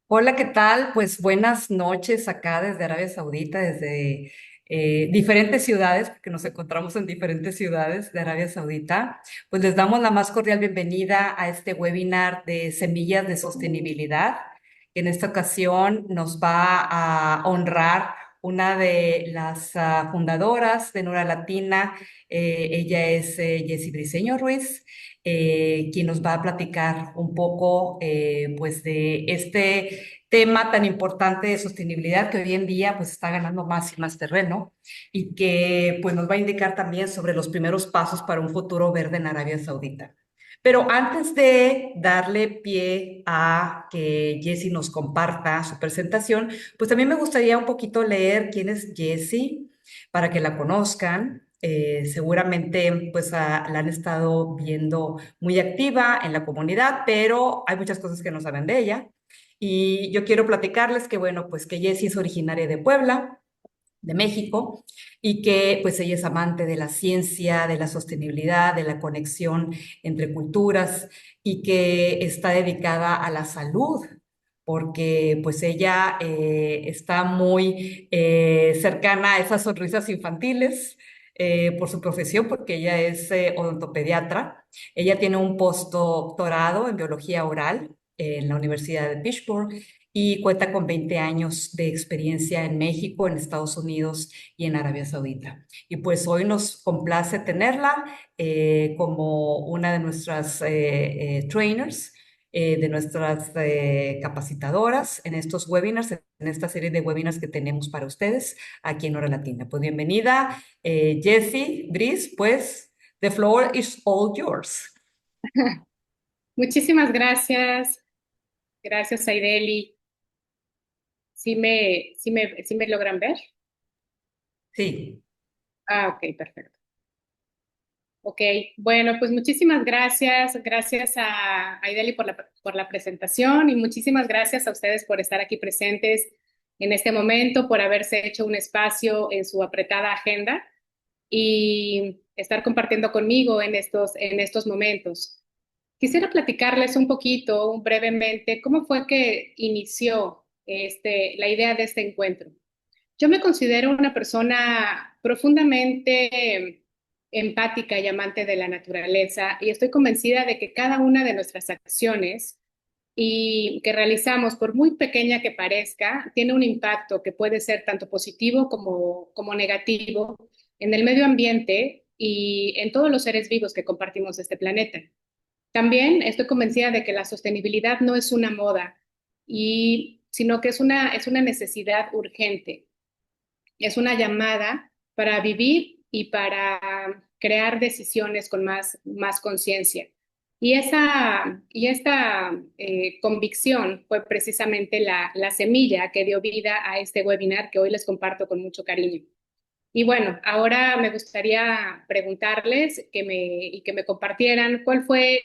Hola, ¿qué tal? Pues buenas noches acá desde Arabia Saudita, desde diferentes ciudades, porque nos encontramos en diferentes ciudades de Arabia Saudita. Pues les damos la más cordial bienvenida a este webinar de Semillas de Sostenibilidad, que en esta ocasión nos va a honrar una de las fundadoras de Nura Latina. Ella es Jessie Briceño Ruiz, quien nos va a platicar un poco pues de este tema tan importante de sostenibilidad que hoy en día pues está ganando más y más terreno y que pues nos va a indicar también sobre los primeros pasos para un futuro verde en Arabia Saudita. Pero antes de darle pie a que Jessie nos comparta su presentación, pues también me gustaría un poquito leer quién es Jessie para que la conozcan. Seguramente pues la han estado viendo muy activa en la comunidad, pero hay muchas cosas que no saben de ella. Y yo quiero platicarles que, bueno, pues que Jessie es originaria de Puebla, de México, y que pues ella es amante de la ciencia, de la sostenibilidad, de la conexión entre culturas y que está dedicada a la salud, porque pues ella está muy cercana a esas sonrisas infantiles. Por su profesión, porque ella es odontopediatra. Ella tiene un postdoctorado en biología oral en la Universidad de Pittsburgh y cuenta con 20 años de experiencia en México, en Estados Unidos y en Arabia Saudita. Y pues hoy nos complace tenerla como una de nuestras trainers, de nuestras capacitadoras en estos webinars, en esta serie de webinars que tenemos para ustedes aquí en Hora Latina. Pues bienvenida, Jessie Brice, pues the floor is all yours. Muchísimas gracias. Gracias, Aideli. ¿Sí me logran ver? Sí. Ah, ok, perfecto. Ok, bueno, pues muchísimas gracias. Gracias a Aideli por la presentación y muchísimas gracias a ustedes por estar aquí presentes en este momento, por haberse hecho un espacio en su apretada agenda y estar compartiendo conmigo en estos momentos. Quisiera platicarles un poquito, brevemente, cómo fue que inició la idea de este encuentro. Yo me considero una persona profundamente empática y amante de la naturaleza y estoy convencida de que cada una de nuestras acciones y que realizamos, por muy pequeña que parezca, tiene un impacto que puede ser tanto positivo como negativo en el medio ambiente y en todos los seres vivos que compartimos este planeta. También estoy convencida de que la sostenibilidad no es una moda, sino que es una necesidad urgente, es una llamada para vivir y para crear decisiones con más conciencia. Y esta convicción fue precisamente la semilla que dio vida a este webinar que hoy les comparto con mucho cariño. Y bueno, ahora me gustaría preguntarles y que me compartieran cuál fue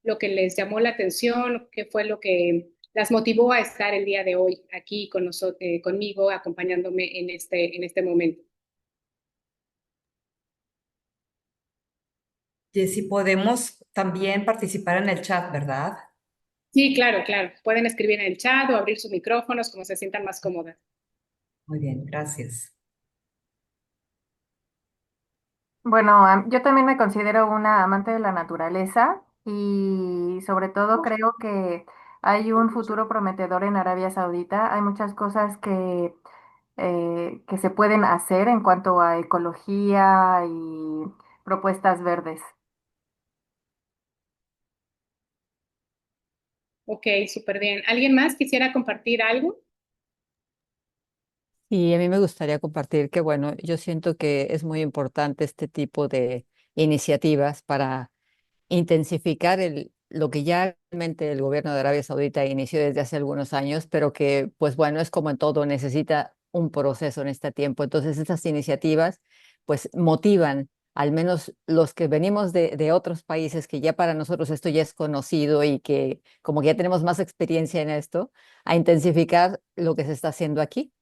lo que les llamó la atención, qué fue lo que las motivó a estar el día de hoy aquí conmigo, acompañándome en este momento. Jessie, podemos también participar en el chat, ¿verdad? Sí, claro, claro. Pueden escribir en el chat o abrir sus micrófonos como se sientan más cómodas. Muy bien, gracias. Bueno, yo también me considero una amante de la naturaleza y sobre todo creo que hay un futuro prometedor en Arabia Saudita. Hay muchas cosas que se pueden hacer en cuanto a ecología y propuestas verdes. Ok, súper bien. ¿Alguien más quisiera compartir algo? Y a mí me gustaría compartir que, bueno, yo siento que es muy importante este tipo de iniciativas para intensificar lo que ya realmente el gobierno de Arabia Saudita inició desde hace algunos años, pero que, pues bueno, es como en todo, necesita un proceso en este tiempo. Entonces, estas iniciativas, pues motivan al menos los que venimos de otros países, que ya para nosotros esto ya es conocido y que como que ya tenemos más experiencia en esto, a intensificar lo que se está haciendo aquí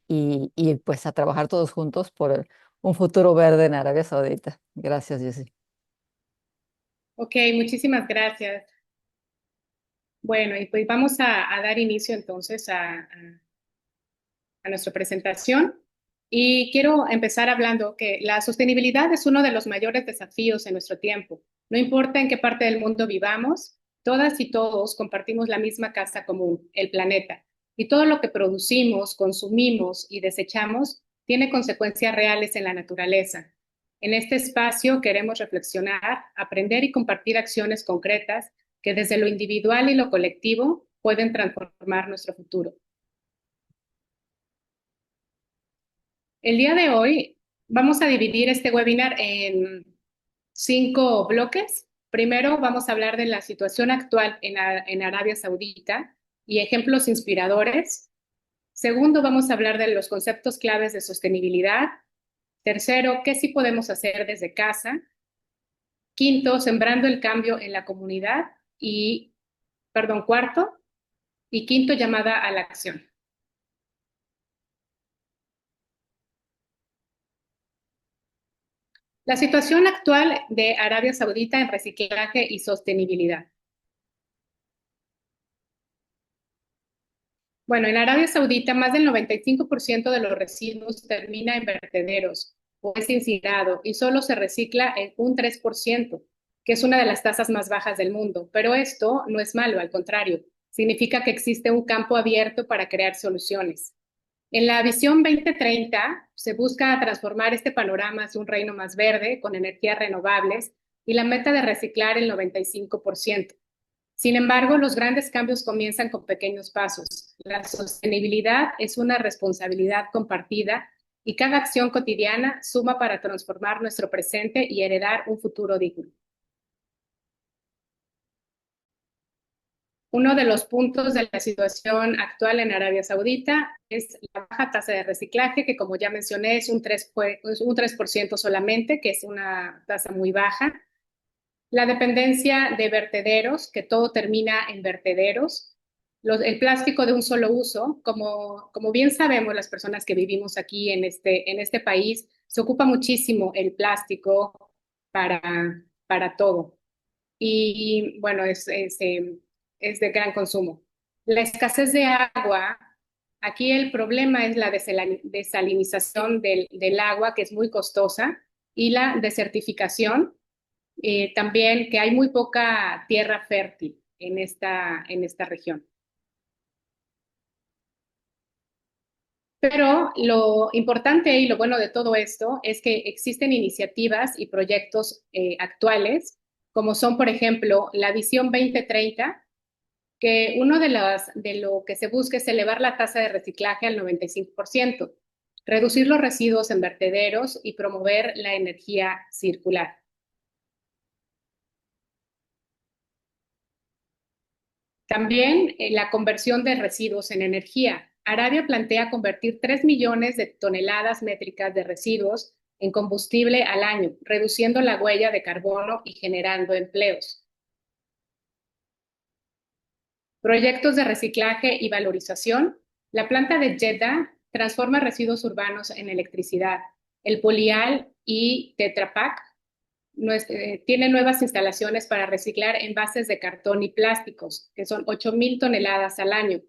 y pues a trabajar todos juntos por un futuro verde en Arabia Saudita. Gracias, Jessy. Ok, muchísimas gracias. Bueno, y pues vamos a dar inicio entonces a nuestra presentación. Y quiero empezar hablando que la sostenibilidad es uno de los mayores desafíos en nuestro tiempo. No importa en qué parte del mundo vivamos, todas y todos compartimos la misma casa común, el planeta. Y todo lo que producimos, consumimos y desechamos tiene consecuencias reales en la naturaleza. En este espacio queremos reflexionar, aprender y compartir acciones concretas que desde lo individual y lo colectivo pueden transformar nuestro futuro. El día de hoy vamos a dividir este webinar en 5 bloques. Primero vamos a hablar de la situación actual en Arabia Saudita y ejemplos inspiradores. Segundo, vamos a hablar de los conceptos claves de sostenibilidad. Tercero, qué sí podemos hacer desde casa. Quinto, sembrando el cambio en la comunidad. Cuarto y quinto, llamada a la acción. La situación actual de Arabia Saudita en reciclaje y sostenibilidad. Bueno, en Arabia Saudita más del 95% de los residuos termina en vertederos o es incinerado y solo se recicla en un 3%, que es una de las tasas más bajas del mundo. Pero esto no es malo, al contrario, significa que existe un campo abierto para crear soluciones. En la visión 2030 se busca transformar este panorama hacia un reino más verde, con energías renovables y la meta de reciclar el 95%. Sin embargo, los grandes cambios comienzan con pequeños pasos. La sostenibilidad es una responsabilidad compartida y cada acción cotidiana suma para transformar nuestro presente y heredar un futuro digno. Uno de los puntos de la situación actual en Arabia Saudita es la baja tasa de reciclaje, que como ya mencioné es un 3% solamente, que es una tasa muy baja. La dependencia de vertederos, que todo termina en vertederos. El plástico de un solo uso, como bien sabemos las personas que vivimos aquí en este país, se ocupa muchísimo el plástico para todo. Y bueno, es de gran consumo. La escasez de agua, aquí el problema es la desalinización del agua, que es muy costosa, y la desertificación, también que hay muy poca tierra fértil en esta región. Pero lo importante y lo bueno de todo esto es que existen iniciativas y proyectos actuales, como son, por ejemplo, la Visión 2030, que uno de lo que se busca es elevar la tasa de reciclaje al 95%, reducir los residuos en vertederos y promover la energía circular. También la conversión de residuos en energía. Arabia plantea convertir 3 millones de toneladas métricas de residuos en combustible al año, reduciendo la huella de carbono y generando empleos. Proyectos de reciclaje y valorización. La planta de Jeddah transforma residuos urbanos en electricidad. El Polial y Tetra Pak tiene nuevas instalaciones para reciclar envases de cartón y plásticos, que son 8,000 toneladas al año.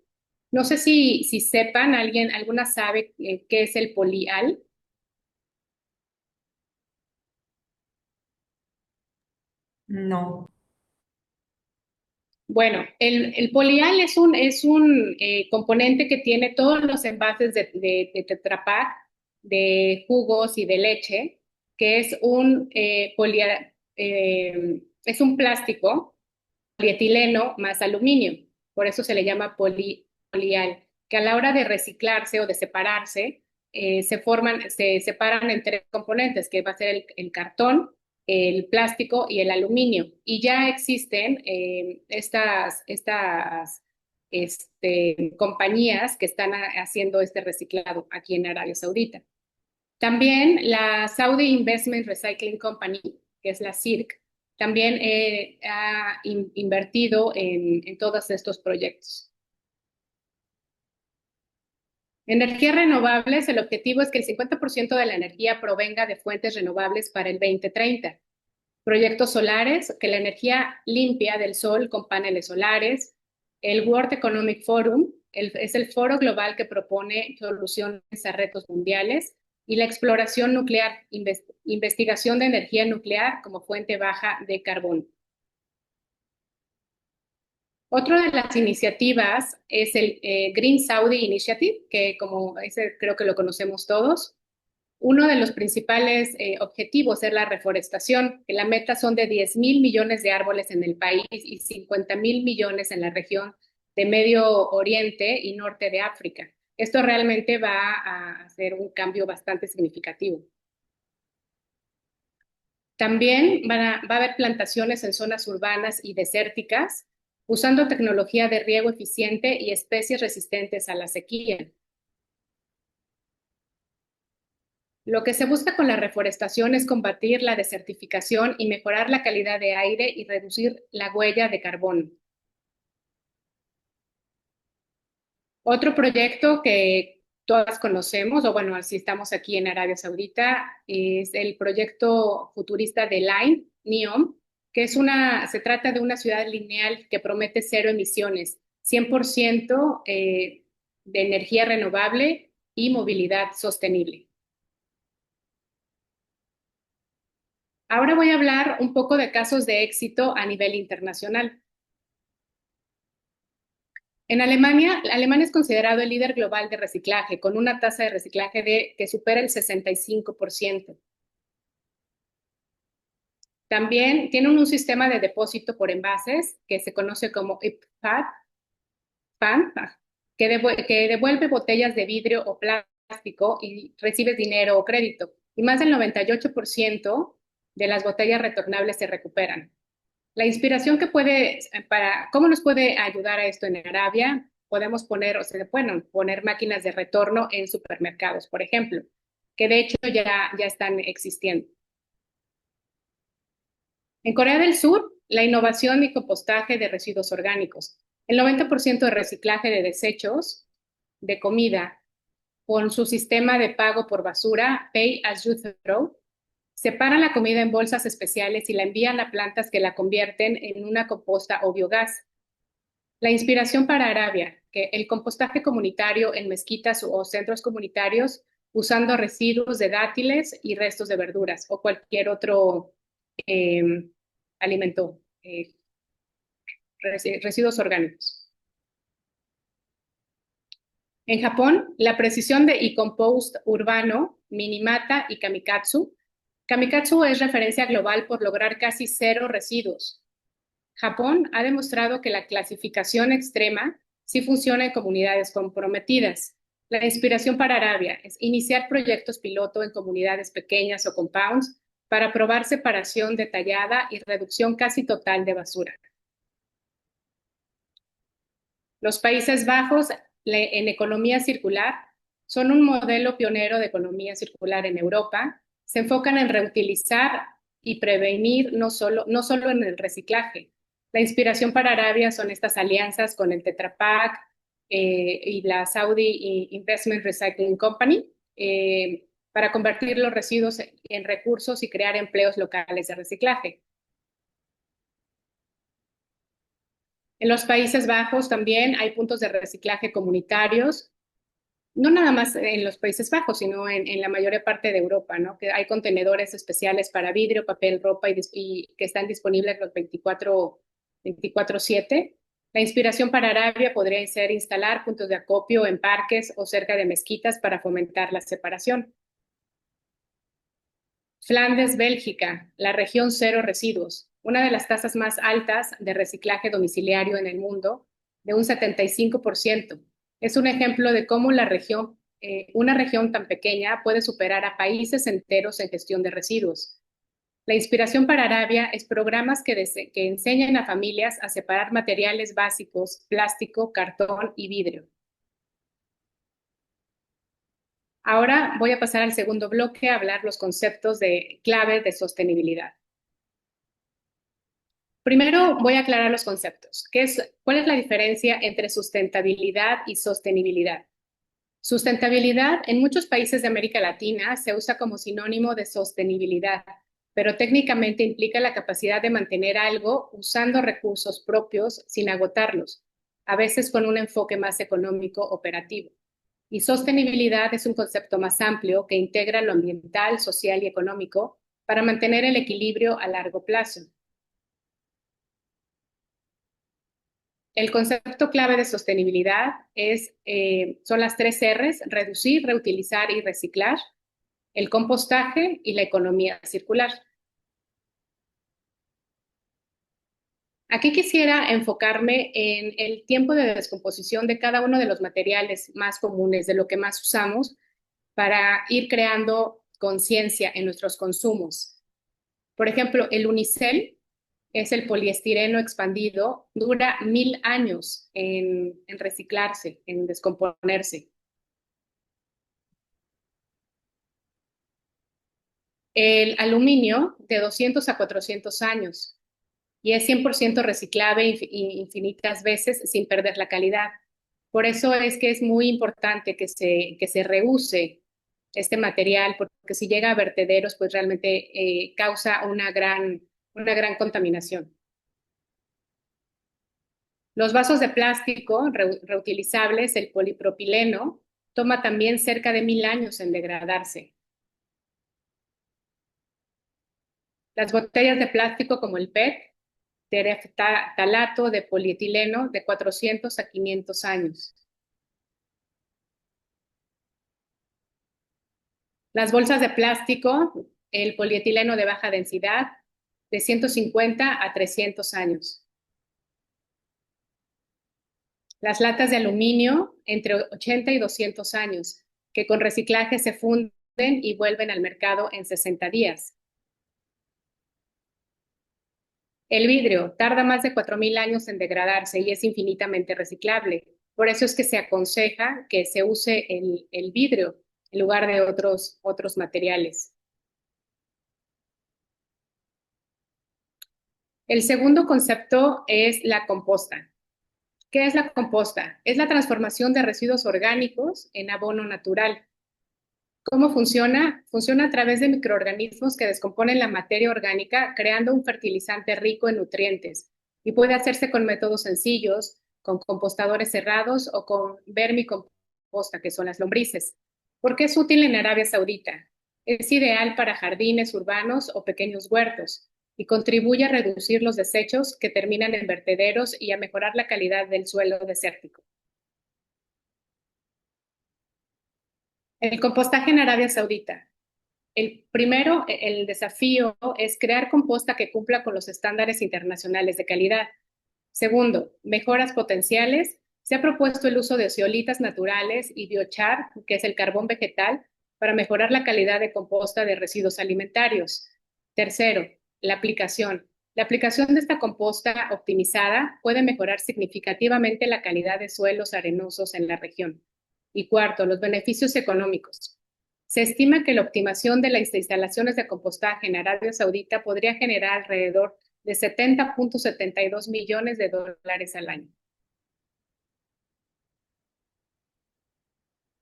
No sé si sepan, alguna sabe qué es el Polial. No. Bueno, el polial es un componente que tiene todos los envases de Tetra Pak, de jugos y de leche, que es un plástico, polietileno más aluminio. Por eso se le llama polial, que a la hora de reciclarse o de separarse, se separan en 3 componentes, que va a ser el cartón, el plástico y el aluminio. Y ya existen compañías que están haciendo este reciclado aquí en Arabia Saudita. También la Saudi Investment Recycling Company, que es la SIRC, también ha invertido en todos estos proyectos. Energías renovables, el objetivo es que el 50% de la energía provenga de fuentes renovables para el 2030. Proyectos solares, que la energía limpia del sol con paneles solares. El World Economic Forum es el foro global que propone soluciones a retos mundiales, y la exploración nuclear, investigación de energía nuclear como fuente baja de carbono. Otra de las iniciativas es el Green Saudi Initiative, que como ese creo que lo conocemos todos. Uno de los principales objetivos es la reforestación, que la meta son de 10.000 millones de árboles en el país y 50.000 millones en la región de Medio Oriente y Norte de África. Esto realmente va a hacer un cambio bastante significativo. También va a haber plantaciones en zonas urbanas y desérticas, usando tecnología de riego eficiente y especies resistentes a la sequía. Lo que se busca con la reforestación es combatir la desertificación y mejorar la calidad de aire y reducir la huella de carbono. Otro proyecto que todas conocemos, o bueno, así estamos aquí en Arabia Saudita, es el proyecto futurista de Line, NEOM, que se trata de una ciudad lineal que promete cero emisiones, 100% de energía renovable y movilidad sostenible. Ahora voy a hablar un poco de casos de éxito a nivel internacional. En Alemania es considerado el líder global de reciclaje, con una tasa de reciclaje que supera el 65%. También tienen un sistema de depósito por envases que se conoce como IPPAD, que devuelve botellas de vidrio o plástico y recibes dinero o crédito. Y más del 98% de las botellas retornables se recuperan. La inspiración ¿cómo nos puede ayudar a esto en Arabia? Podemos poner máquinas de retorno en supermercados, por ejemplo, que de hecho ya están existiendo. En Corea del Sur, la innovación y compostaje de residuos orgánicos. El 90% de reciclaje de desechos de comida con su sistema de pago por basura, Pay as you throw, separan la comida en bolsas especiales y la envían a plantas que la convierten en una composta o biogás. La inspiración para Arabia, que el compostaje comunitario en mezquitas o centros comunitarios usando residuos de dátiles y restos de verduras o cualquier otro alimento, residuos orgánicos. En Japón, la precisión de e-compost urbano, Minamata y Kamikatsu. Kamikatsu es referencia global por lograr casi cero residuos. Japón ha demostrado que la clasificación extrema sí funciona en comunidades comprometidas. La inspiración para Arabia es iniciar proyectos piloto en comunidades pequeñas o compounds para probar separación detallada y reducción casi total de basura. Los Países Bajos en economía circular son un modelo pionero de economía circular en Europa. Se enfocan en reutilizar y prevenir no solo en el reciclaje. La inspiración para Arabia son estas alianzas con el Tetra Pak y la Saudi Investment Recycling Company para convertir los residuos en recursos y crear empleos locales de reciclaje. En los Países Bajos también hay puntos de reciclaje comunitarios, no nada más en los Países Bajos, sino en la mayor parte de Europa, ¿no? Que hay contenedores especiales para vidrio, papel, ropa y que están disponibles los 24/7. La inspiración para Arabia podría ser instalar puntos de acopio en parques o cerca de mezquitas para fomentar la separación. Flandes, Bélgica, la región cero residuos, una de las tasas más altas de reciclaje domiciliario en el mundo, de un 75%. Es un ejemplo de cómo una región tan pequeña puede superar a países enteros en gestión de residuos. La inspiración para Arabia es programas que enseñan a familias a separar materiales básicos, plástico, cartón y vidrio. Ahora voy a pasar al segundo bloque a hablar los conceptos clave de sostenibilidad. Primero voy a aclarar los conceptos. ¿Cuál es la diferencia entre sustentabilidad y sostenibilidad? Sustentabilidad en muchos países de América Latina se usa como sinónimo de sostenibilidad, pero técnicamente implica la capacidad de mantener algo usando recursos propios sin agotarlos. a veces con un enfoque más económico operativo. Y sostenibilidad es un concepto más amplio que integra lo ambiental, social y económico para mantener el equilibrio a largo plazo. El concepto clave de sostenibilidad son las 3 Rs: reducir, reutilizar y reciclar, el compostaje y la economía circular. Aquí quisiera enfocarme en el tiempo de descomposición de cada uno de los materiales más comunes, de lo que más usamos, para ir creando conciencia en nuestros consumos. Por ejemplo, el unicel es el poliestireno expandido, dura 1000 años en reciclarse, en descomponerse. El aluminio, de 200 a 400 años, y es 100% reciclable infinitas veces sin perder la calidad. Por eso es que es muy importante que se reuse este material, porque si llega a vertederos, pues realmente causa una gran contaminación. Los vasos de plástico reutilizables, el polipropileno, toma también cerca de 1000 años en degradarse. Las botellas de plástico como el PET, tereftalato de polietileno, de 400 a 500 años. Las bolsas de plástico, el polietileno de baja densidad, de 150 a 300 años. Las latas de aluminio, entre 80 y 200 años, que con reciclaje se funden y vuelven al mercado en 60 días. El vidrio tarda más de 4000 años en degradarse y es infinitamente reciclable. Por eso es que se aconseja que se use el vidrio en lugar de otros materiales. El segundo concepto es la composta. ¿Qué es la composta? Es la transformación de residuos orgánicos en abono natural. ¿Cómo funciona? Funciona a través de microorganismos que descomponen la materia orgánica, creando un fertilizante rico en nutrientes. Y puede hacerse con métodos sencillos, con compostadores cerrados o con vermicomposta, que son las lombrices. ¿Por qué es útil en Arabia Saudita? Es ideal para jardines urbanos o pequeños huertos y contribuye a reducir los desechos que terminan en vertederos y a mejorar la calidad del suelo desértico. El compostaje en Arabia Saudita. El desafío es crear composta que cumpla con los estándares internacionales de calidad. Segundo, mejoras potenciales. Se ha propuesto el uso de zeolitas naturales y biochar, que es el carbón vegetal, para mejorar la calidad de composta de residuos alimentarios. Tercero, la aplicación. La aplicación de esta composta optimizada puede mejorar significativamente la calidad de suelos arenosos en la región. Y cuarto, los beneficios económicos. Se estima que la optimización de las instalaciones de compostaje en Arabia Saudita podría generar alrededor de 70.72 millones de dólares al año.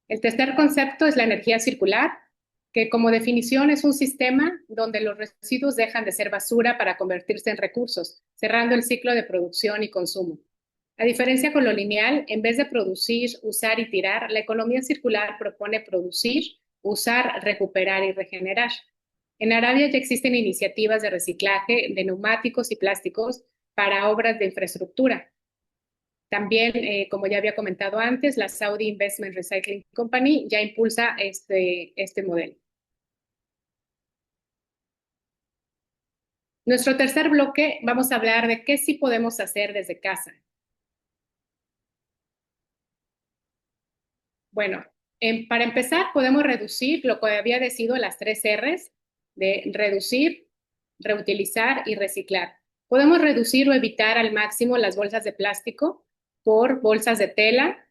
El tercer concepto es la energía circular, que como definición es un sistema donde los residuos dejan de ser basura para convertirse en recursos, cerrando el ciclo de producción y consumo. A diferencia con lo lineal, en vez de producir, usar y tirar, la economía circular propone producir, usar, recuperar y regenerar. En Arabia ya existen iniciativas de reciclaje de neumáticos y plásticos para obras de infraestructura. También, como ya había comentado antes, la Saudi Investment Recycling Company ya impulsa este modelo. Nuestro tercer bloque, vamos a hablar de qué sí podemos hacer desde casa. Bueno, para empezar, podemos reducir lo que había decidido las 3 Rs de reducir, reutilizar y reciclar. Podemos reducir o evitar al máximo las bolsas de plástico por bolsas de tela.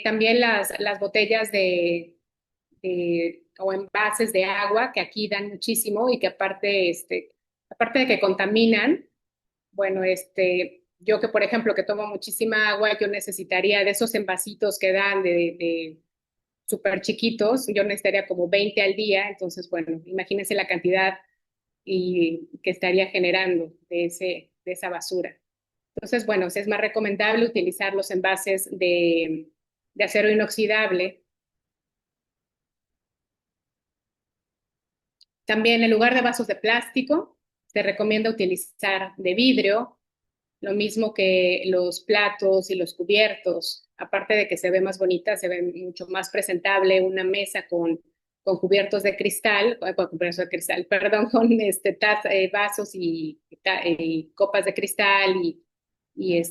También las botellas o envases de agua que aquí dan muchísimo y que aparte de que contaminan, bueno, yo que por ejemplo que tomo muchísima agua, yo necesitaría de esos envasitos que dan de súper chiquitos, yo necesitaría como 20 al día, entonces bueno, imagínense la cantidad que estaría generando de esa basura. Entonces, bueno, es más recomendable utilizar los envases de acero inoxidable. También en lugar de vasos de plástico, se recomienda utilizar de vidrio, lo mismo que los platos y los cubiertos. Aparte de que se ve más bonita, se ve mucho más presentable una mesa con cubiertos de cristal, con cubiertos de cristal, perdón, con vasos y copas de cristal y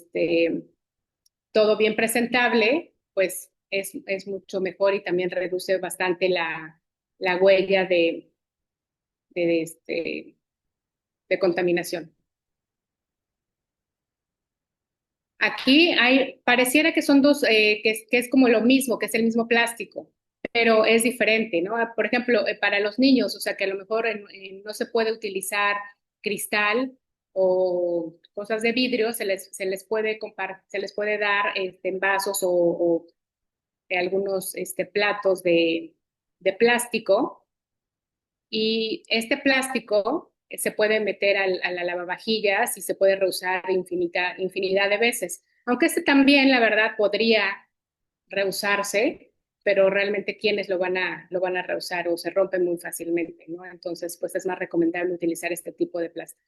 todo bien presentable, pues es mucho mejor y también reduce bastante la huella de, este, de contaminación. Aquí pareciera que son dos, que es como lo mismo, que es el mismo plástico, pero es diferente, ¿no? Por ejemplo, para los niños, o sea, que a lo mejor no se puede utilizar cristal o cosas de vidrio, se les puede dar en vasos o algunos platos de plástico, y este plástico se puede meter a la lavavajillas y se puede reusar infinidad de veces. Aunque este también, la verdad, podría reusarse, pero realmente quienes lo van a reusar o se rompen muy fácilmente, ¿no? Entonces, pues es más recomendable utilizar este tipo de plástico.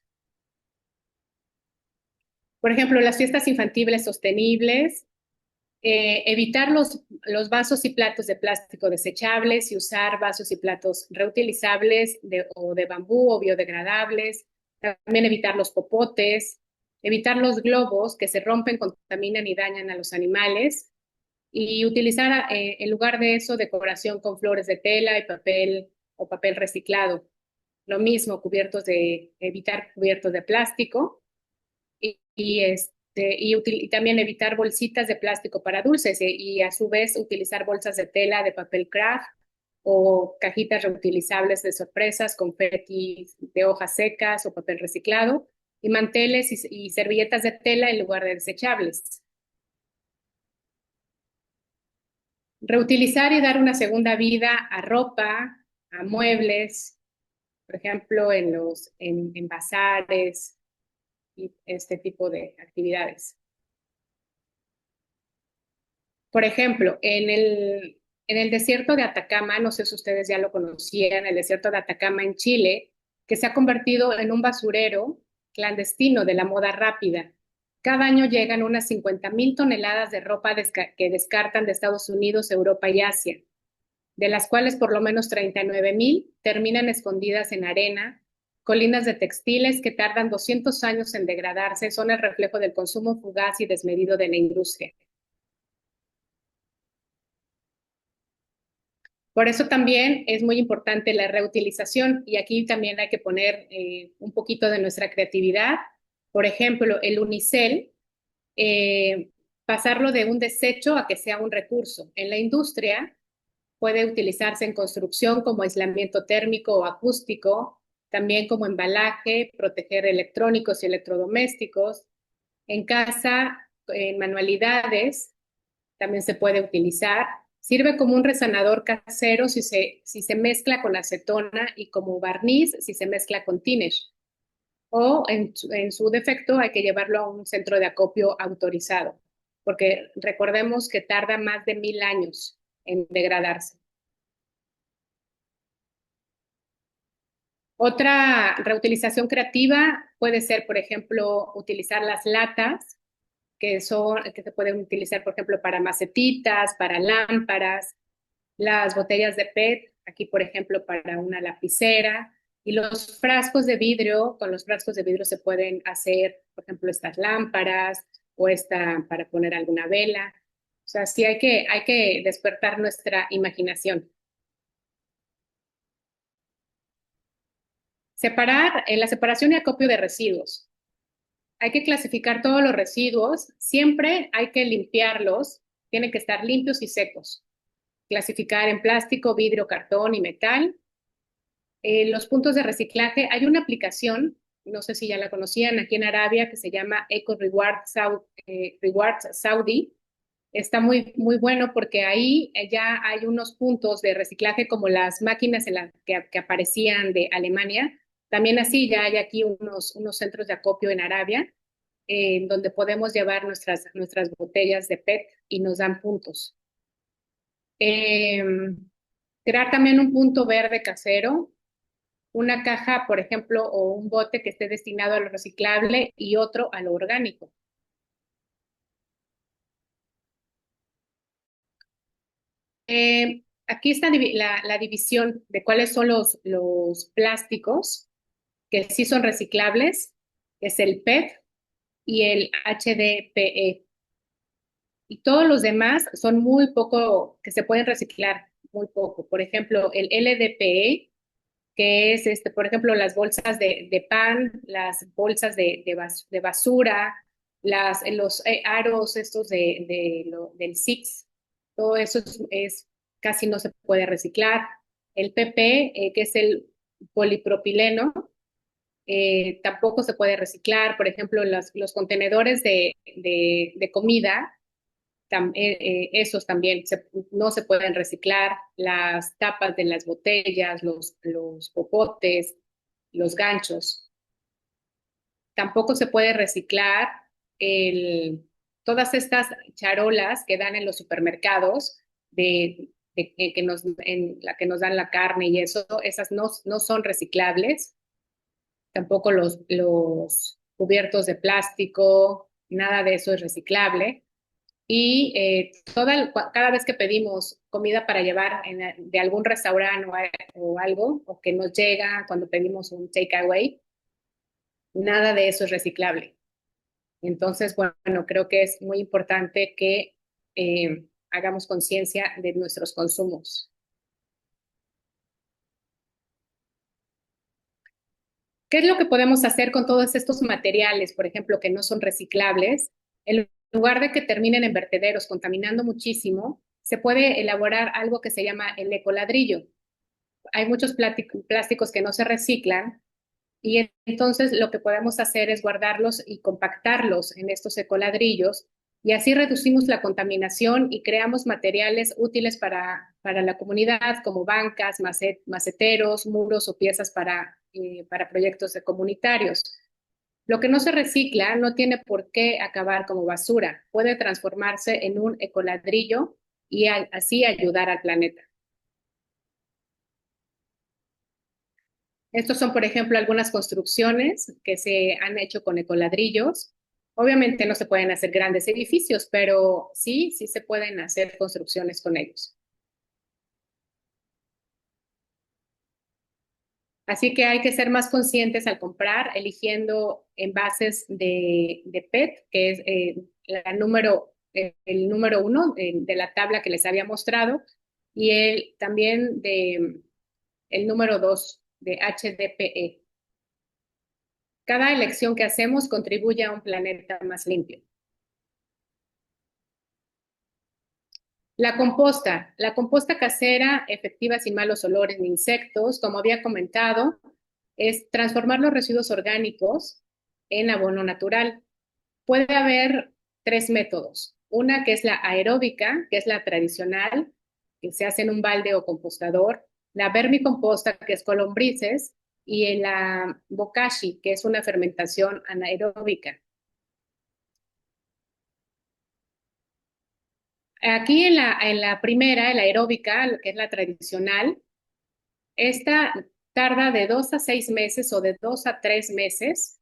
Por ejemplo, las fiestas infantiles sostenibles, evitar los vasos y platos de plástico desechables y usar vasos y platos reutilizables o de bambú o biodegradables. También evitar los popotes, evitar los globos que se rompen, contaminan y dañan a los animales. Y utilizar en lugar de eso decoración con flores de tela y papel o papel reciclado. Lo mismo, evitar cubiertos de plástico y también evitar bolsitas de plástico para dulces y a su vez utilizar bolsas de tela de papel craft o cajitas reutilizables de sorpresas, confetis de hojas secas o papel reciclado y manteles y servilletas de tela en lugar de desechables. Reutilizar y dar una segunda vida a ropa, a muebles, por ejemplo, en bazares y este tipo de actividades. Por ejemplo, en el desierto de Atacama, no sé si ustedes ya lo conocían, el desierto de Atacama en Chile, que se ha convertido en un basurero clandestino de la moda rápida. Cada año llegan unas 50,000 toneladas de ropa que descartan de Estados Unidos, Europa y Asia, de las cuales por lo menos 39,000 terminan escondidas en arena. Colinas de textiles que tardan 200 años en degradarse son el reflejo del consumo fugaz y desmedido de la industria. Por eso también es muy importante la reutilización y aquí también hay que poner un poquito de nuestra creatividad. Por ejemplo, el unicel, eh, pasarlo de un desecho a que sea un recurso. En la industria puede utilizarse en construcción como aislamiento térmico o acústico, también como embalaje, proteger electrónicos y electrodomésticos. En casa, en manualidades, también se puede utilizar. Sirve como un resanador casero si se mezcla con acetona y como barniz si se mezcla con thinner. O en su defecto hay que llevarlo a un centro de acopio autorizado, porque recordemos que tarda más de 1,000 años en degradarse. Otra reutilización creativa puede ser, por ejemplo, utilizar las latas que se pueden utilizar, por ejemplo, para macetitas, para lámparas, las botellas de PET, aquí, por ejemplo, para una lapicera, y los frascos de vidrio, con los frascos de vidrio se pueden hacer, por ejemplo, estas lámparas o esta para poner alguna vela. O sea, sí hay que despertar nuestra imaginación. En la separación y acopio de residuos. Hay que clasificar todos los residuos, siempre hay que limpiarlos, tienen que estar limpios y secos. Clasificar en plástico, vidrio, cartón y metal. Los puntos de reciclaje, hay una aplicación, no sé si ya la conocían, aquí en Arabia, que se llama Eco Rewards Saudi. Está muy bueno porque ahí ya hay unos puntos de reciclaje como las máquinas que aparecían de Alemania. También así ya hay aquí unos centros de acopio en Arabia donde podemos llevar nuestras botellas de PET y nos dan puntos. Crear también un punto verde casero, una caja, por ejemplo, o un bote que esté destinado a lo reciclable y otro a lo orgánico. Aquí está la división de cuáles son los plásticos que sí son reciclables, es el PET y el HDPE. Y todos los demás son muy poco, que se pueden reciclar, muy poco. Por ejemplo, el LDPE, que es, por ejemplo, las bolsas de pan, las bolsas de basura, los aros estos del SIX, todo eso casi no se puede reciclar. El PP, que es el polipropileno, tampoco se puede reciclar. Por ejemplo, los contenedores de comida, esos también no se pueden reciclar. Las tapas de las botellas, los popotes, los ganchos. Tampoco se puede reciclar todas estas charolas que dan en los supermercados en la que nos dan la carne y eso, esas no son reciclables. Tampoco los cubiertos de plástico, nada de eso es reciclable. Y cada vez que pedimos comida para llevar de algún restaurante o algo, o que nos llega cuando pedimos un takeaway, nada de eso es reciclable. Entonces, bueno, creo que es muy importante que hagamos conciencia de nuestros consumos. ¿Qué es lo que podemos hacer con todos estos materiales, por ejemplo, que no son reciclables? En lugar de que terminen en vertederos contaminando muchísimo, se puede elaborar algo que se llama el ecoladrillo. Hay muchos plásticos que no se reciclan y entonces lo que podemos hacer es guardarlos y compactarlos en estos ecoladrillos y así reducimos la contaminación y creamos materiales útiles para la comunidad como bancas, maceteros, muros o piezas para proyectos comunitarios. Lo que no se recicla no tiene por qué acabar como basura, puede transformarse en un ecoladrillo y así ayudar al planeta. Estos son, por ejemplo, algunas construcciones que se han hecho con ecoladrillos. Obviamente no se pueden hacer grandes edificios, pero sí se pueden hacer construcciones con ellos. Así que hay que ser más conscientes al comprar, eligiendo envases de PET, que es el número 1 de la tabla que les había mostrado, y también el número 2 de HDPE. Cada elección que hacemos contribuye a un planeta más limpio. La composta casera, efectiva sin malos olores ni insectos, como había comentado, es transformar los residuos orgánicos en abono natural. Puede haber 3 métodos. Una que es la aeróbica, que es la tradicional, que se hace en un balde o compostador. La vermicomposta, que es con lombrices, y la bokashi, que es una fermentación anaeróbica. Aquí en la primera, en la aeróbica, que es la tradicional, esta tarda de 2 a 6 meses o de 2 a 3 meses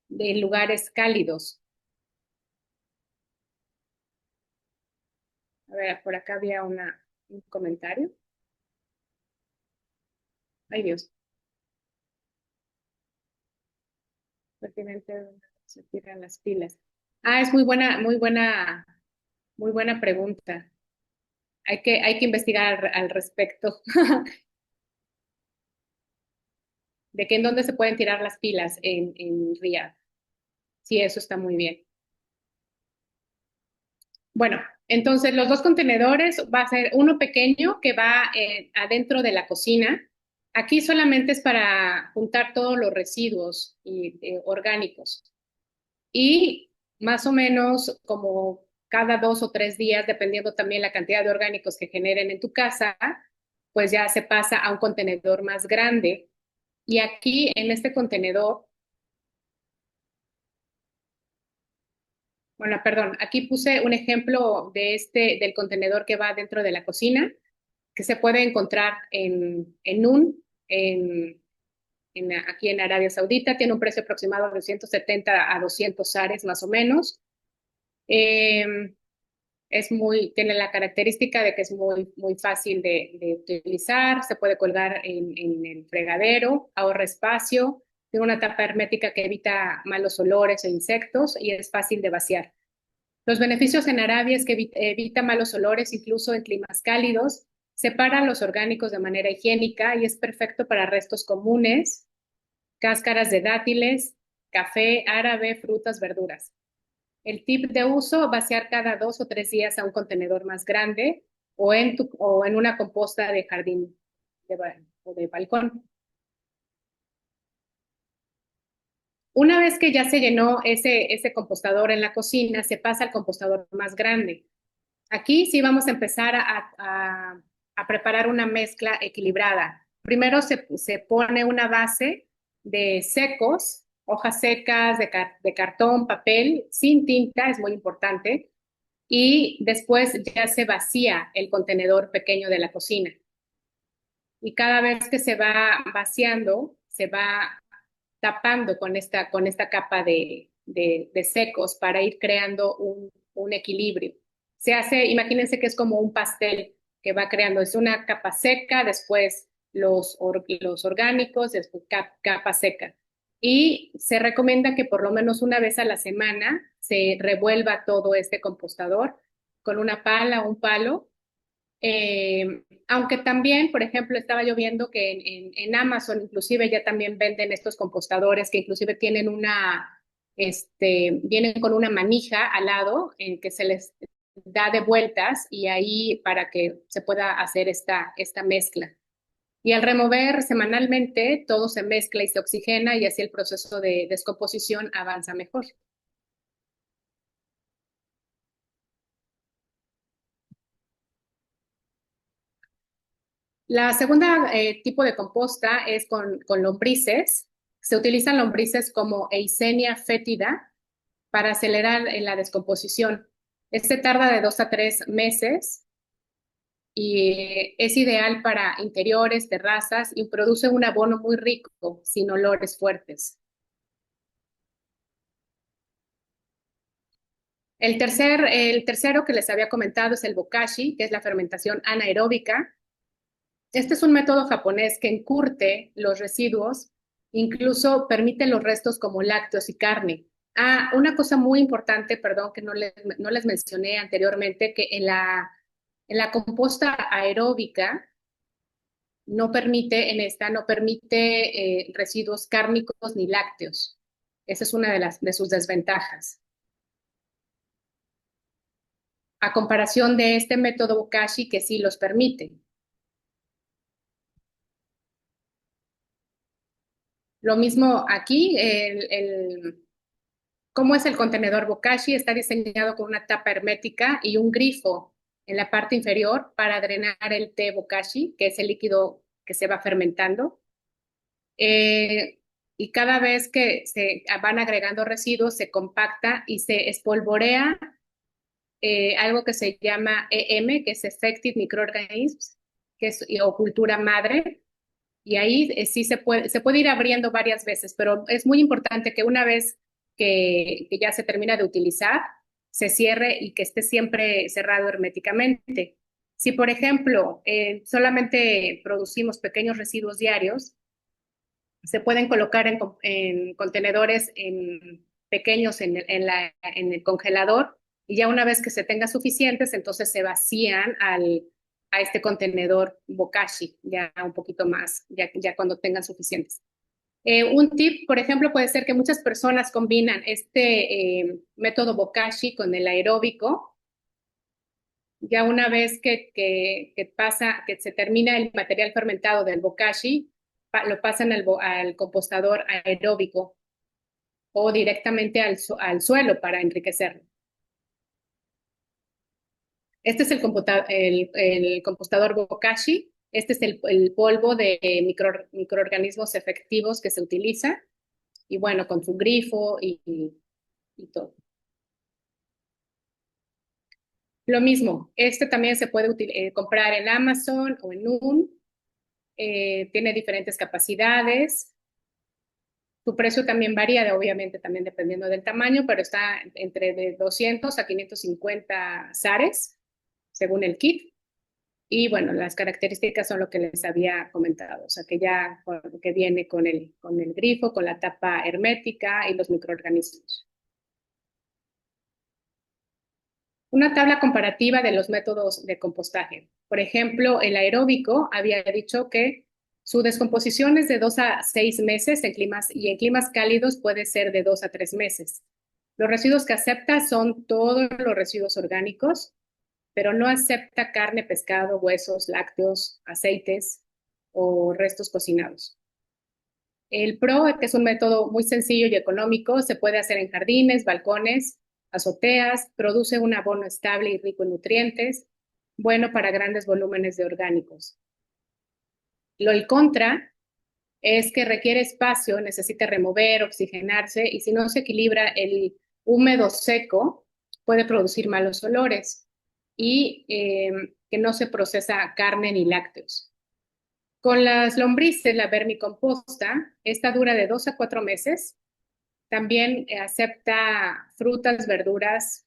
en lugares cálidos. A ver, por acá había un comentario. Ay, Dios. Pertinente, se tiran las pilas. Ah, es muy buena pregunta. Hay que investigar al respecto de que en dónde se pueden tirar las pilas en Riyadh. Sí, eso está muy bien. Bueno, entonces los 2 contenedores va a ser uno pequeño que va adentro de la cocina. Aquí solamente es para juntar todos los residuos orgánicos. Y más o menos como cada 2 o 3 días, dependiendo también la cantidad de orgánicos que generen en tu casa, pues ya se pasa a un contenedor más grande. Y aquí en este contenedor Bueno, perdón, aquí puse un ejemplo del contenedor que va dentro de la cocina, que se puede encontrar aquí en Arabia Saudita. Tiene un precio aproximado de 170 a 200 zares más o menos. Eh, Tiene la característica de que es muy fácil de utilizar, se puede colgar en el fregadero, ahorra espacio, tiene una tapa hermética que evita malos olores e insectos y es fácil de vaciar. Los beneficios en Arabia es que evita malos olores incluso en climas cálidos, separa los orgánicos de manera higiénica y es perfecto para restos comunes, cáscaras de dátiles, café árabe, frutas, verduras. El tip de uso, vaciar cada 2 o 3 días a un contenedor más grande o en una composta de jardín o de balcón. Una vez que ya se llenó ese compostador en la cocina, se pasa al compostador más grande. Aquí sí vamos a empezar a preparar una mezcla equilibrada. Primero se pone una base de secos, hojas secas, de cartón, papel, sin tinta, es muy importante. Y después ya se vacía el contenedor pequeño de la cocina. Y cada vez que se va vaciando, se va tapando con esta capa de secos para ir creando un equilibrio. Se hace, imagínense que es como un pastel que va creando, es una capa seca, después los orgánicos, después capa seca. Y se recomienda que por lo menos una vez a la semana se revuelva todo este compostador con una pala o un palo. Aunque también, por ejemplo, estaba yo viendo que en Amazon inclusive ya también venden estos compostadores que inclusive tienen vienen con una manija al lado en que se les da de vueltas y ahí para que se pueda hacer esta mezcla. Y al remover semanalmente, todo se mezcla y se oxigena y así el proceso de descomposición avanza mejor. La segunda tipo de composta es con lombrices. Se utilizan lombrices como Eisenia fétida para acelerar la descomposición. Este tarda de 2 a 3 meses y es ideal para interiores, terrazas y produce un abono muy rico, sin olores fuertes. El tercero que les había comentado es el bokashi, que es la fermentación anaeróbica. Este es un método japonés que encurte los residuos, incluso permite los restos como lácteos y carne. Ah, una cosa muy importante, perdón, que no les mencioné anteriormente, que en la composta aeróbica no permite residuos cárnicos ni lácteos. Esa es una de sus desventajas. A comparación de este método bokashi que sí los permite. Lo mismo aquí, ¿cómo es el contenedor bokashi? Está diseñado con una tapa hermética y un grifo en la parte inferior para drenar el té bokashi, que es el líquido que se va fermentando. Y cada vez que se van agregando residuos, se compacta y se espolvorea algo que se llama EM, que es Effective Microorganisms, o cultura madre. Y ahí sí se puede ir abriendo varias veces, pero es muy importante que una vez que ya se termina de utilizar, se cierre y que esté siempre cerrado herméticamente. Si, por ejemplo, solamente producimos pequeños residuos diarios, se pueden colocar en contenedores pequeños en el congelador y ya una vez que se tenga suficientes, entonces se vacían a este contenedor bokashi, ya un poquito más, ya cuando tengan suficientes. Un tip, por ejemplo, puede ser que muchas personas combinan este método bokashi con el aeróbico. Ya una vez que se termina el material fermentado del bokashi, lo pasan al compostador aeróbico o directamente al suelo para enriquecerlo. Este es el compostador bokashi. Este es el polvo de microorganismos efectivos que se utiliza. Y bueno, con su grifo y todo. Lo mismo, este también se puede comprar en Amazon o en Noon. Tiene diferentes capacidades. Su precio también varía, obviamente, también dependiendo del tamaño, pero está entre de 200 a 550 zares, según el kit. Y bueno, las características son lo que les había comentado, o sea, que viene con el grifo, con la tapa hermética y los microorganismos. Una tabla comparativa de los métodos de compostaje. Por ejemplo, el aeróbico había dicho que su descomposición es de 2 a 6 meses y en climas cálidos puede ser de 2 a 3 meses. Los residuos que acepta son todos los residuos orgánicos, pero no acepta carne, pescado, huesos, lácteos, aceites o restos cocinados. El PRO, que es un método muy sencillo y económico, se puede hacer en jardines, balcones, azoteas, produce un abono estable y rico en nutrientes, bueno para grandes volúmenes de orgánicos. El contra es que requiere espacio, necesita remover, oxigenarse, y si no se equilibra el húmedo seco, puede producir malos olores y que no se procesa carne ni lácteos. Con las lombrices, la vermicomposta, esta dura de 2 a 4 meses. También acepta frutas, verduras,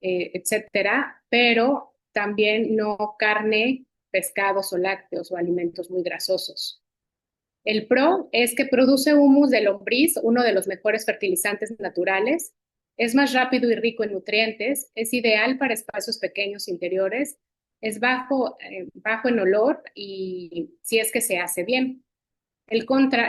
etcétera, pero también no carne, pescados o lácteos o alimentos muy grasosos. El PRO es que produce humus de lombriz, uno de los mejores fertilizantes naturales. Es más rápido y rico en nutrientes. Es ideal para espacios pequeños interiores. Es bajo en olor y si es que se hace bien. El contra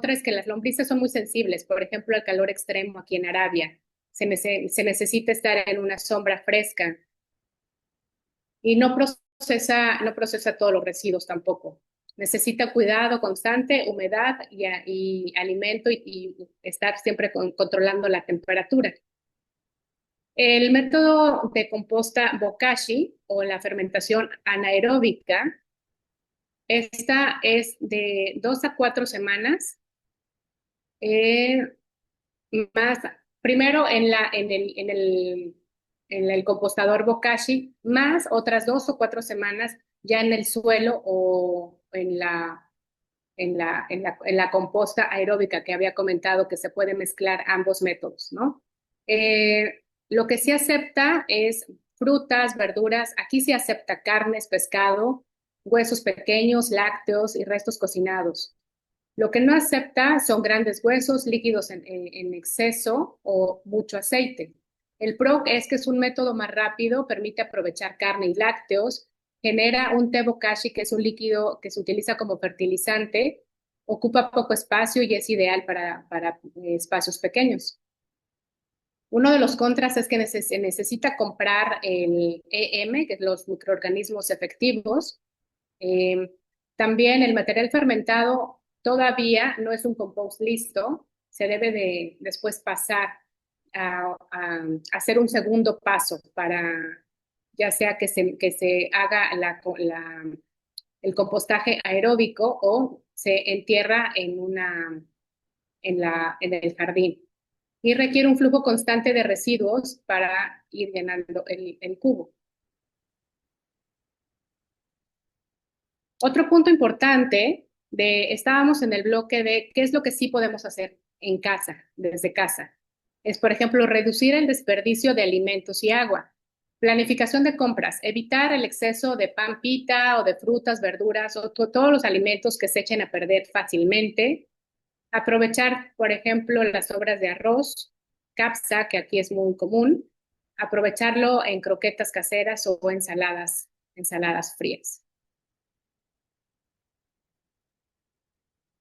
es que las lombrices son muy sensibles, por ejemplo, al calor extremo aquí en Arabia. Se necesita estar en una sombra fresca y no procesa todos los residuos tampoco. Necesita cuidado constante, humedad y alimento y estar siempre controlando la temperatura. El método de composta bokashi o la fermentación anaeróbica, esta es de 2 a 4 semanas. Más, primero en el compostador bokashi, más otras 2 o 4 semanas ya en el suelo o en la composta aeróbica que había comentado que se puede mezclar ambos métodos, ¿no? Lo que sí acepta es frutas, verduras, aquí sí acepta carnes, pescado, huesos pequeños, lácteos y restos cocinados. Lo que no acepta son grandes huesos, líquidos en exceso o mucho aceite. El PROC es que es un método más rápido, permite aprovechar carne y lácteos, genera un té bokashi, que es un líquido que se utiliza como fertilizante, ocupa poco espacio y es ideal para espacios pequeños. Uno de los contras es que necesita comprar el EM, que es los microorganismos efectivos. También el material fermentado todavía no es un compost listo, se debe de después pasar a hacer un segundo paso para ya sea que se haga el compostaje aeróbico o se entierra en el jardín. Y requiere un flujo constante de residuos para ir llenando el cubo. Otro punto importante estábamos en el bloque de qué es lo que sí podemos hacer en casa, desde casa. Es, por ejemplo, reducir el desperdicio de alimentos y agua. Planificación de compras, evitar el exceso de pan pita o de frutas, verduras o todos los alimentos que se echen a perder fácilmente. Aprovechar, por ejemplo, las sobras de arroz, capsa, que aquí es muy común. Aprovecharlo en croquetas caseras o ensaladas frías.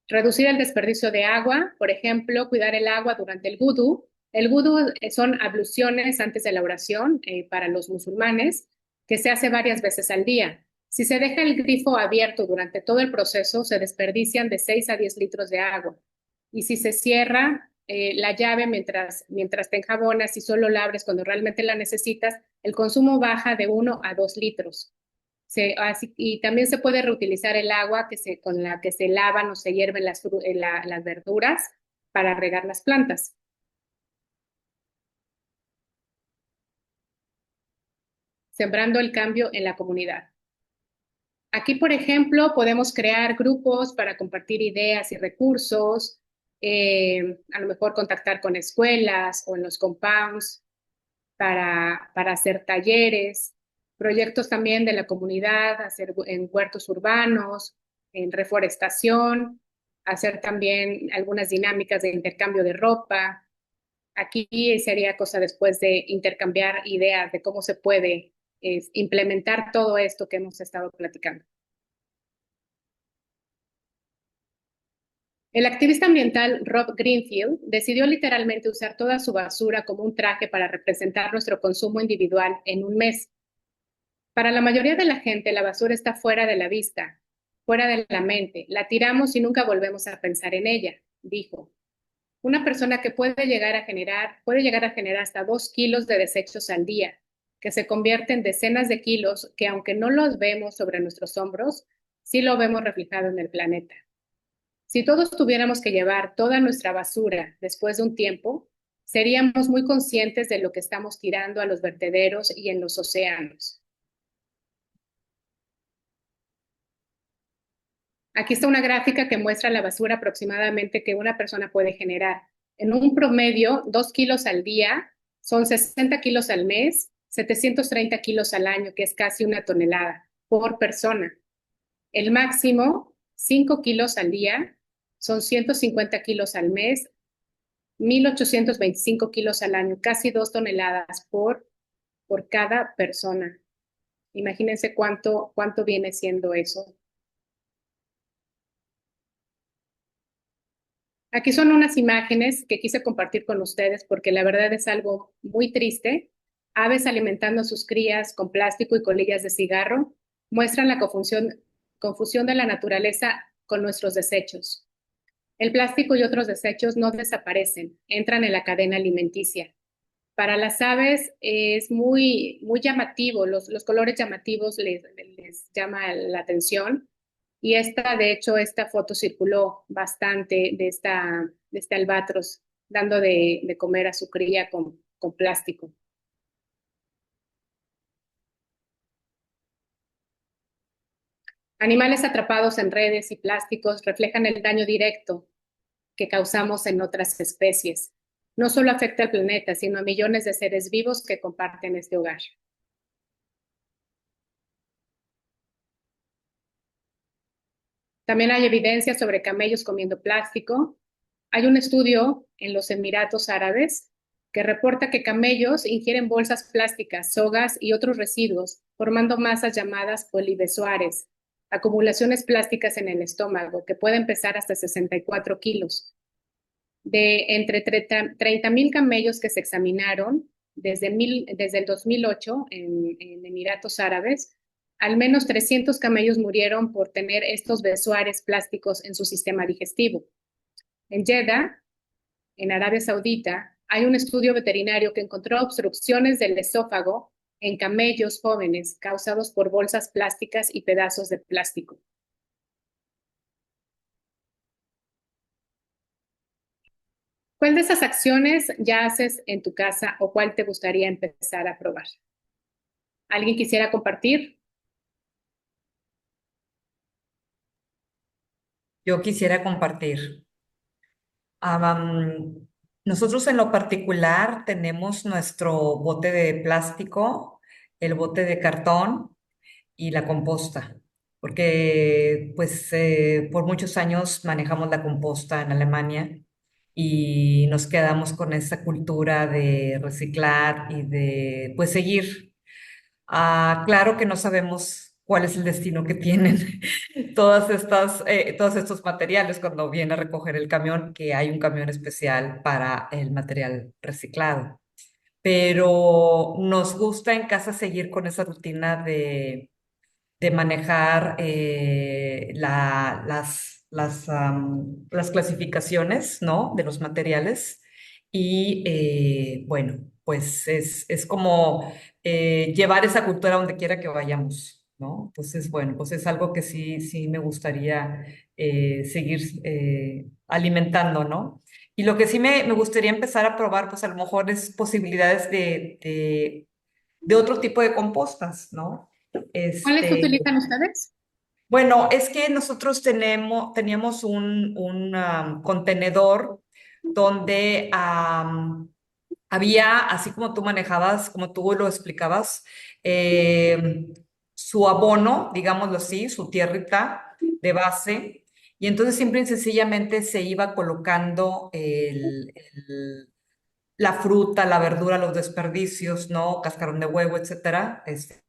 Reducir el desperdicio de agua, por ejemplo, cuidar el agua durante el vudú. El vudú son abluciones antes de la oración para los musulmanes, que se hace varias veces al día. Si se deja el grifo abierto durante todo el proceso, se desperdician de 6 a 10 litros de agua. Y si se cierra la llave mientras te enjabonas y solo la abres cuando realmente la necesitas, el consumo baja de 1 a 2 litros. Y también se puede reutilizar el agua con la que se lavan o se hierven las verduras para regar las plantas. sembrando el cambio en la comunidad. Aquí, por ejemplo, podemos crear grupos para compartir ideas y recursos, a lo mejor contactar con escuelas o en los compounds para hacer talleres, proyectos también de la comunidad, hacer en huertos urbanos, en reforestación, hacer también algunas dinámicas de intercambio de ropa. Aquí sería cosa después de intercambiar ideas de cómo se puede implementar todo esto que hemos estado platicando. El activista ambiental Rob Greenfield decidió literalmente usar toda su basura como un traje para representar nuestro consumo individual en un mes. Para la mayoría de la gente, la basura está fuera de la vista, fuera de la mente. La tiramos y nunca volvemos a pensar en ella, dijo. Una persona que puede llegar a generar hasta 2 kilos de desechos al día, que se convierten en decenas de kilos que aunque no los vemos sobre nuestros hombros, sí lo vemos reflejado en el planeta. Si todos tuviéramos que llevar toda nuestra basura después de un tiempo, seríamos muy conscientes de lo que estamos tirando a los vertederos y en los océanos. Aquí está una gráfica que muestra la basura aproximadamente que una persona puede generar. En un promedio, 2 kilos al día son 60 kilos al mes, 730 kilos al año, que es casi una tonelada por persona. El máximo, 5 kilos al día, son 150 kilos al mes, 1.825 kilos al año, casi 2 toneladas por cada persona. Imagínense cuánto viene siendo eso. Aquí son unas imágenes que quise compartir con ustedes porque la verdad es algo muy triste. Aves alimentando a sus crías con plástico y colillas de cigarro muestran la confusión de la naturaleza con nuestros desechos. El plástico y otros desechos no desaparecen, entran en la cadena alimenticia. Para las aves es muy llamativo, los colores llamativos les llama la atención. Y de hecho, esta foto circuló bastante de este albatros dando de comer a su cría con plástico. Animales atrapados en redes y plásticos reflejan el daño directo que causamos en otras especies. No solo afecta al planeta, sino a millones de seres vivos que comparten este hogar. También hay evidencia sobre camellos comiendo plástico. Hay un estudio en los Emiratos Árabes que reporta que camellos ingieren bolsas plásticas, sogas y otros residuos, formando masas llamadas polibesoares, acumulaciones plásticas en el estómago que pueden pesar hasta 64 kilos. De entre 30,000 camellos que se examinaron desde el 2008 en Emiratos Árabes, al menos 300 camellos murieron por tener estos besoares plásticos en su sistema digestivo. En Jeddah, en Arabia Saudita, hay un estudio veterinario que encontró obstrucciones del esófago en camellos jóvenes causados por bolsas plásticas y pedazos de plástico. ¿Cuál de esas acciones ya haces en tu casa o cuál te gustaría empezar a probar? ¿Alguien quisiera compartir? Yo quisiera compartir. Am, Nosotros en lo particular tenemos nuestro bote de plástico, el bote de cartón y la composta, porque pues por muchos años manejamos la composta en Alemania y nos quedamos con esa cultura de reciclar y de pues seguir. Claro que no sabemos cuál es el destino que tienen todos estos materiales cuando viene a recoger el camión, que hay un camión especial para el material reciclado. Pero nos gusta en casa seguir con esa rutina de manejar las clasificaciones, ¿no? De los materiales. Y bueno, pues es como llevar esa cultura donde quiera que vayamos, ¿no? Entonces, bueno, pues es algo que sí me gustaría seguir alimentando, ¿no? Y lo que sí me gustaría empezar a probar, pues a lo mejor es posibilidades de otro tipo de compostas, ¿no? ¿Cuáles Este, utilizan ustedes? bueno, es que nosotros teníamos un contenedor donde había, así como tú manejabas, como tú lo explicabas, su abono, digámoslo así, su tierrita de base, y entonces simple y sencillamente se iba colocando la fruta, la verdura, los desperdicios, ¿no? Cascarón de huevo, etcétera,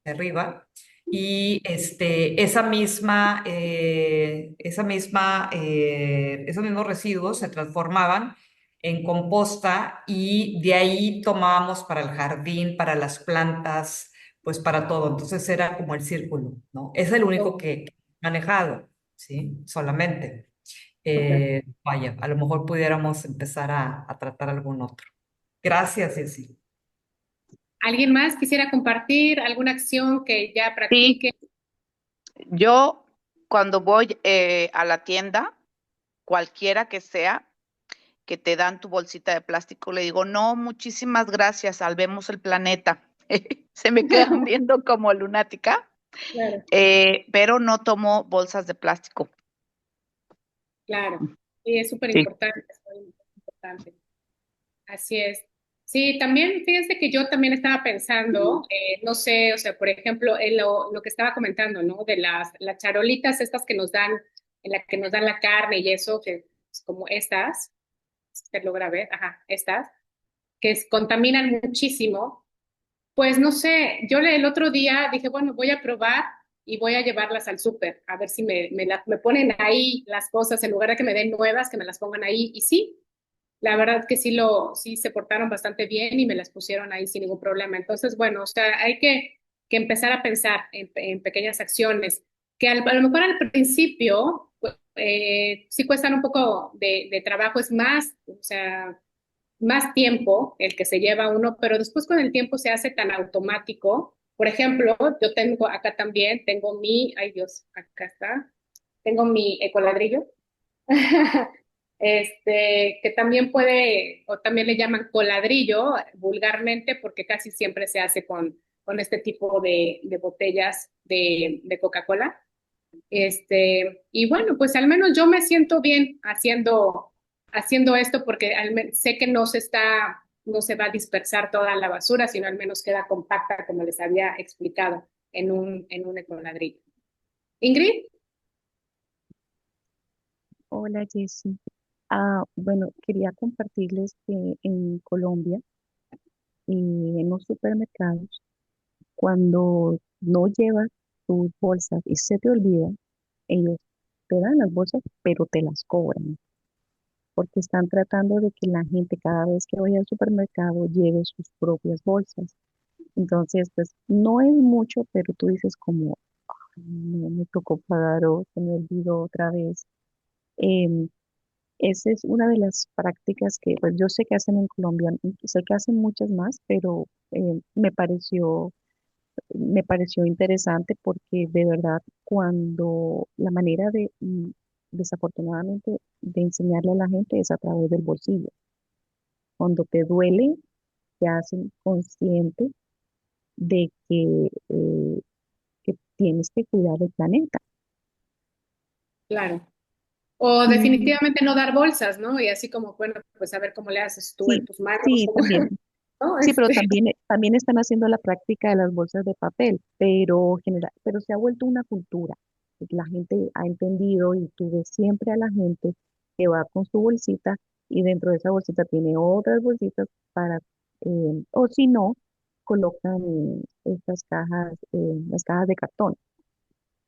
arriba. Y esos mismos residuos se transformaban en composta y de ahí tomábamos para el jardín, para las plantas, pues para todo. Entonces era como el círculo, ¿no? Es el único Oh, que he manejado, ¿sí? Solamente. súper. Vaya, a lo mejor pudiéramos empezar a tratar algún otro. Gracias, Ceci. ¿Alguien más quisiera compartir alguna acción que ya Sí, practique? yo cuando voy a la tienda, cualquiera que sea, que te dan tu bolsita de plástico, le digo, no, muchísimas gracias, salvemos el planeta. Se me quedan viendo como lunática, Claro, pero no tomo bolsas de plástico. claro. Sí, es súper Sí. importante, es muy importante. Así es. Sí, también fíjense que yo también estaba pensando, no sé, o sea, por ejemplo, en lo que estaba comentando, ¿no? De las charolitas estas que nos dan, en la que nos dan la carne y eso, que es como estas, si se logra ver, ajá, estas, que contaminan muchísimo. Pues no sé, el otro día dije, bueno, voy a probar y voy a llevarlas al súper, a ver si me ponen ahí las cosas, en lugar de que me den nuevas, que me las pongan ahí. Y sí, la verdad que sí se portaron bastante bien y me las pusieron ahí sin ningún problema. Entonces, bueno, o sea, hay que empezar a pensar en pequeñas acciones que a lo mejor al principio pues, sí cuestan un poco de trabajo, es más, o sea, más tiempo el que se lleva uno, pero después con el tiempo se hace tan automático. Por ejemplo, yo tengo acá también, tengo ay Dios, acá está, tengo mi ecoladrillo que también o también le llaman coladrillo vulgarmente, porque casi siempre se hace con este tipo de botellas de Coca-Cola. Y bueno, pues al menos yo me siento bien haciendo esto porque sé que no se va a dispersar toda la basura, sino al menos queda compacta, como les había explicado, en un ecoladrillo. Ingrid, Hola Jessy. Bueno, quería compartirles que en Colombia, en los supermercados, cuando no llevas tus bolsas y se te olvida, ellos te dan las bolsas, pero te las cobran, porque están tratando de que la gente cada vez que vaya al supermercado lleve sus propias bolsas. Entonces, pues no es mucho, pero tú dices como, "Ay, no me tocó pagar o se me olvidó otra vez." Em, Esa es una de las prácticas que pues, yo sé que hacen en Colombia, y sé que hacen muchas más, pero me pareció interesante porque de verdad cuando la manera desafortunadamente, de enseñarle a la gente es a través del bolsillo. Cuando te duele, te hacen consciente de que tienes que cuidar el planeta. claro. O Y definitivamente no dar bolsas, ¿no? Y así como, bueno, pues a ver cómo le haces tú en sí, tus manos, sí, cómo, también. ¿no? Sí, pero también están haciendo la práctica de las bolsas de papel, pero se ha vuelto una cultura. La gente ha entendido y tú ves siempre a la gente que va con su bolsita y dentro de esa bolsita tiene otras bolsitas o si no, colocan estas cajas, las cajas de cartón,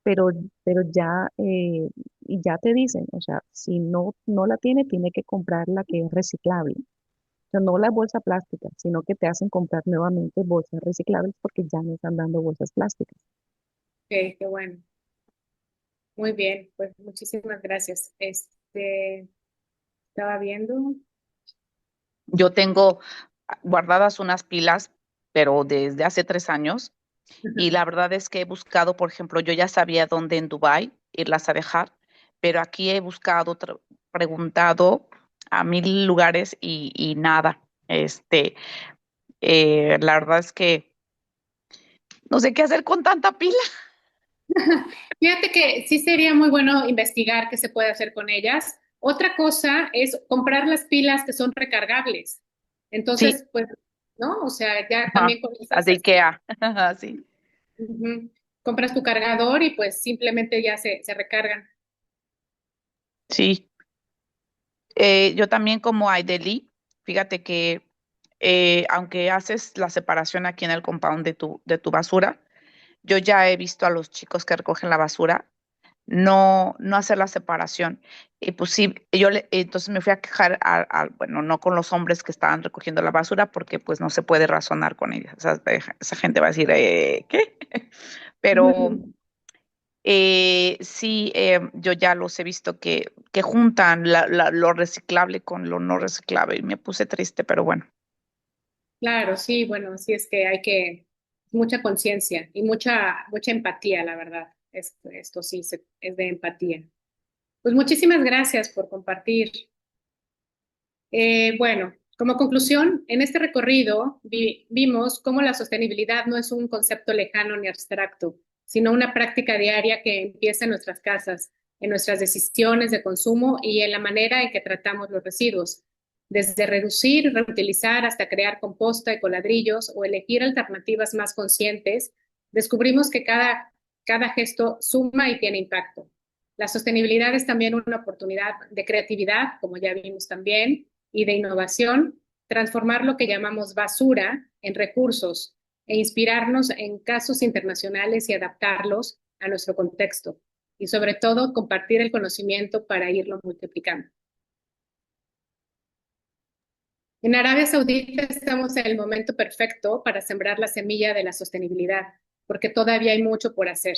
pero, pero ya te dicen, o sea, si no la tiene, tiene que comprar la que es reciclable. O sea, no la bolsa plástica, sino que te hacen comprar nuevamente bolsas reciclables porque ya no están dando bolsas plásticas. qué bueno. Muy bien, pues muchísimas gracias. Estaba viendo. Yo tengo guardadas unas pilas, pero desde hace 3 años, y la verdad es que he buscado, por ejemplo, yo ya sabía dónde en Dubái irlas a dejar, pero aquí he buscado, preguntado a 1000 lugares y nada. La verdad es que No sé qué hacer con tanta pila. Fíjate que sí sería muy bueno investigar qué se puede hacer con ellas. Otra cosa es comprar las pilas que son recargables. Sí, Entonces, pues, ¿no? O sea, ya ajá, también con las esas, de IKEA. Sí, ujú, compras tu cargador y pues simplemente ya se recargan. sí. Yo también como Aideli, fíjate que aunque haces la separación aquí en el compound de tu basura, yo ya he visto a los chicos que recogen la basura no hacer la separación. Y pues sí, entonces me fui a quejar bueno, no con los hombres que estaban recogiendo la basura, porque pues no se puede razonar con ellos. O sea, esa gente va a decir, ¿qué? Pero sí, yo ya los he visto que juntan lo reciclable con lo no reciclable y me puse triste, pero bueno. Claro, sí, bueno, sí es que hay que mucha conciencia y mucha empatía, la verdad. Esto sí es de empatía. Pues muchísimas gracias por compartir. Bueno, como conclusión, en este recorrido vimos cómo la sostenibilidad no es un concepto lejano ni abstracto, sino una práctica diaria que empieza en nuestras casas, en nuestras decisiones de consumo y en la manera en que tratamos los residuos, desde reducir y reutilizar hasta crear composta, ecoladrillos o elegir alternativas más conscientes, descubrimos que cada gesto suma y tiene impacto. La sostenibilidad es también una oportunidad de creatividad, como ya vimos también, y de innovación, transformar lo que llamamos basura en recursos e inspirarnos en casos internacionales y adaptarlos a nuestro contexto. Y sobre todo, compartir el conocimiento para irlo multiplicando. En Arabia Saudita estamos en el momento perfecto para sembrar la semilla de la sostenibilidad, porque todavía hay mucho por hacer.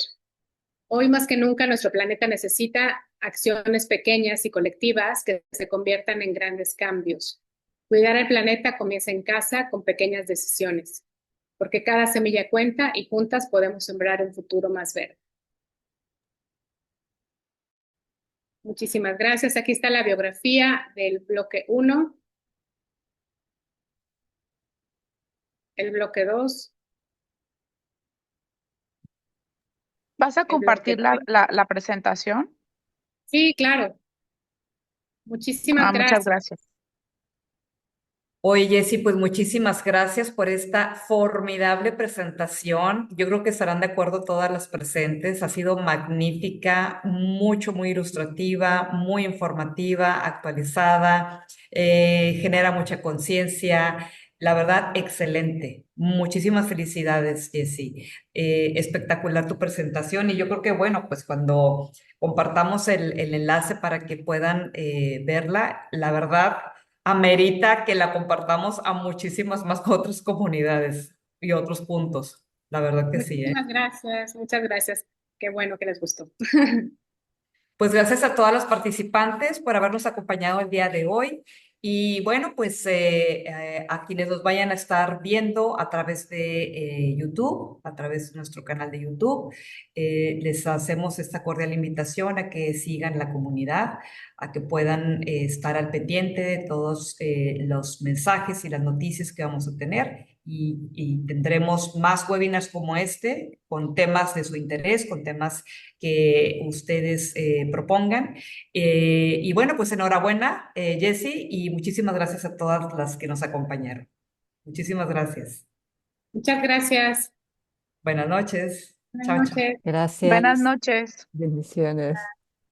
Hoy más que nunca nuestro planeta necesita acciones pequeñas y colectivas que se conviertan en grandes cambios. Cuidar el planeta comienza en casa con pequeñas decisiones, porque cada semilla cuenta y juntas podemos sembrar un futuro más verde. Muchísimas gracias. Aquí está la biografía del bloque 1, el bloque 2, ¿Vas a el bloque compartir 3. la presentación? Sí, claro. Muchísimas Muchas gracias. gracias. Oye, Jessy, pues muchísimas gracias por esta formidable presentación. Yo creo que estarán de acuerdo todas las presentes. Ha sido magnífica, muy ilustrativa, muy informativa, actualizada, genera mucha conciencia. La verdad, excelente. Muchísimas felicidades, Jessy. Espectacular tu presentación y yo creo que, bueno, pues cuando compartamos el enlace para que puedan verla, la verdad amerita que la compartamos a muchísimas más otras comunidades y otros puntos. La verdad que sí, ¿eh? Muchísimas gracias. Muchas gracias. Qué bueno que les gustó. Pues gracias a todas las participantes por habernos acompañado el día de hoy. Y bueno, pues a quienes nos vayan a estar viendo a través de YouTube, a través de nuestro canal de YouTube, les hacemos esta cordial invitación a que sigan la comunidad, a que puedan estar al pendiente de todos los mensajes y las noticias que vamos a tener. Y tendremos más webinars como este, con temas de su interés, con temas que ustedes propongan. Y bueno, pues enhorabuena, Jessy, y muchísimas gracias a todas las que nos acompañaron. Muchísimas gracias. Muchas gracias. Buenas noches. Buenas Chao, chao. noches. Buenas Gracias. noches. Bendiciones.